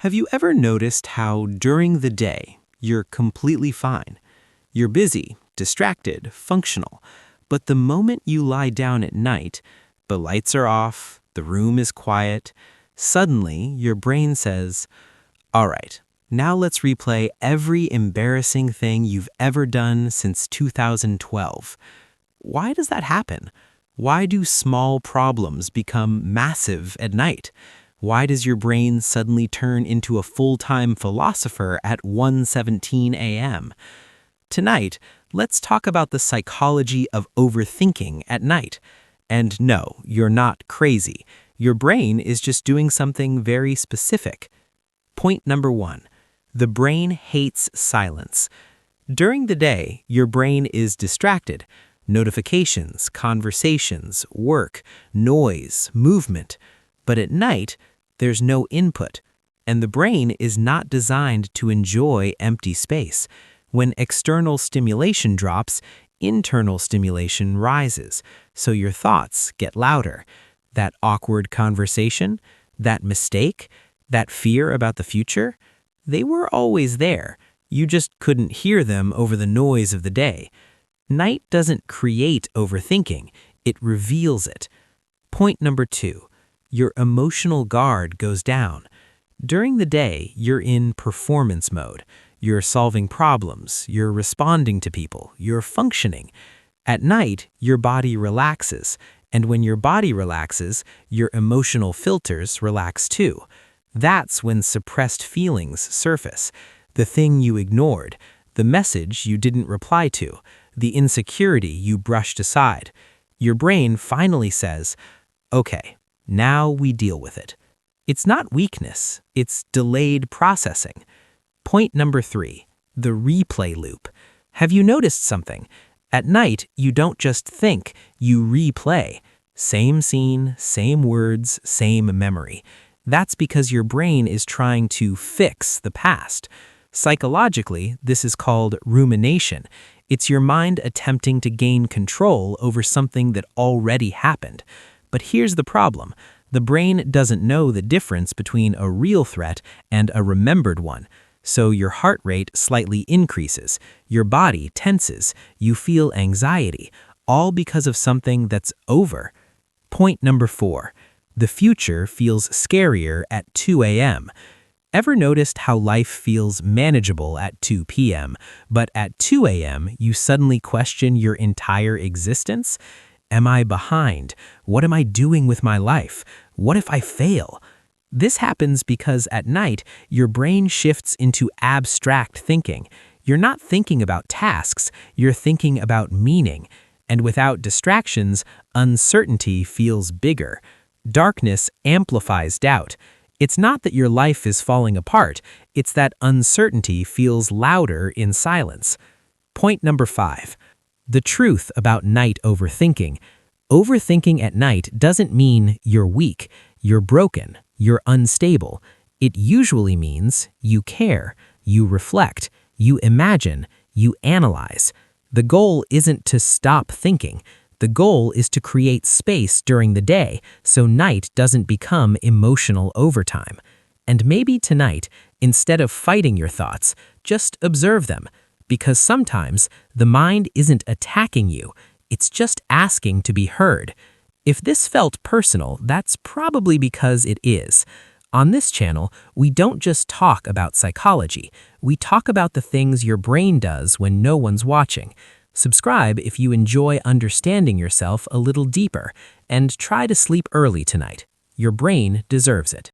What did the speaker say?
Have you ever noticed how during the day you're completely fine? You're busy, distracted, functional, but the moment you lie down at night, the lights are off, the room is quiet, suddenly your brain says, all right, now let's replay every embarrassing thing you've ever done since 2012. Why does that happen? Why do small problems become massive at night? Why does your brain suddenly turn into a full-time philosopher at 1:17 a.m.? Tonight, let's talk about the psychology of overthinking at night. And no, you're not crazy. Your brain is just doing something very specific. Point number 1. The brain hates silence. During the day, your brain is distracted. Notifications, conversations, work, noise, movement. But at night, there's no input, and the brain is not designed to enjoy empty space. When external stimulation drops, internal stimulation rises, so your thoughts get louder. That awkward conversation, that mistake, that fear about the future, they were always there. You just couldn't hear them over the noise of the day. Night doesn't create overthinking, it reveals it. Point number 2. Your emotional guard goes down. During the day, you're in performance mode. You're solving problems, you're responding to people, you're functioning. At night, your body relaxes, and when your body relaxes, your emotional filters relax too. That's when suppressed feelings surface. The thing you ignored, the message you didn't reply to, the insecurity you brushed aside. Your brain finally says, okay, now we deal with it. It's not weakness, it's delayed processing. Point number 3, the replay loop. Have you noticed something? At night, you don't just think, you replay. Same scene, same words, same memory. That's because your brain is trying to fix the past. Psychologically, this is called rumination. It's your mind attempting to gain control over something that already happened. But here's the problem. The brain doesn't know the difference between a real threat and a remembered one. So your heart rate slightly increases, your body tenses, you feel anxiety, all because of something that's over. Point number 4. The future feels scarier at 2 a.m. Ever noticed how life feels manageable at 2 p.m., but at 2 a.m. you suddenly question your entire existence? Am I behind? What am I doing with my life? What if I fail? This happens because at night, your brain shifts into abstract thinking. You're not thinking about tasks, you're thinking about meaning. And without distractions, uncertainty feels bigger. Darkness amplifies doubt. It's not that your life is falling apart, it's that uncertainty feels louder in silence. Point number 5. The truth about night overthinking. Overthinking at night doesn't mean you're weak, you're broken, you're unstable. It usually means you care, you reflect, you imagine, you analyze. The goal isn't to stop thinking. The goal is to create space during the day so night doesn't become emotional overtime. And maybe tonight, instead of fighting your thoughts, just observe them. Because sometimes the mind isn't attacking you, it's just asking to be heard. If this felt personal, that's probably because it is. On this channel, we don't just talk about psychology, we talk about the things your brain does when no one's watching. Subscribe if you enjoy understanding yourself a little deeper, and try to sleep early tonight. Your brain deserves it.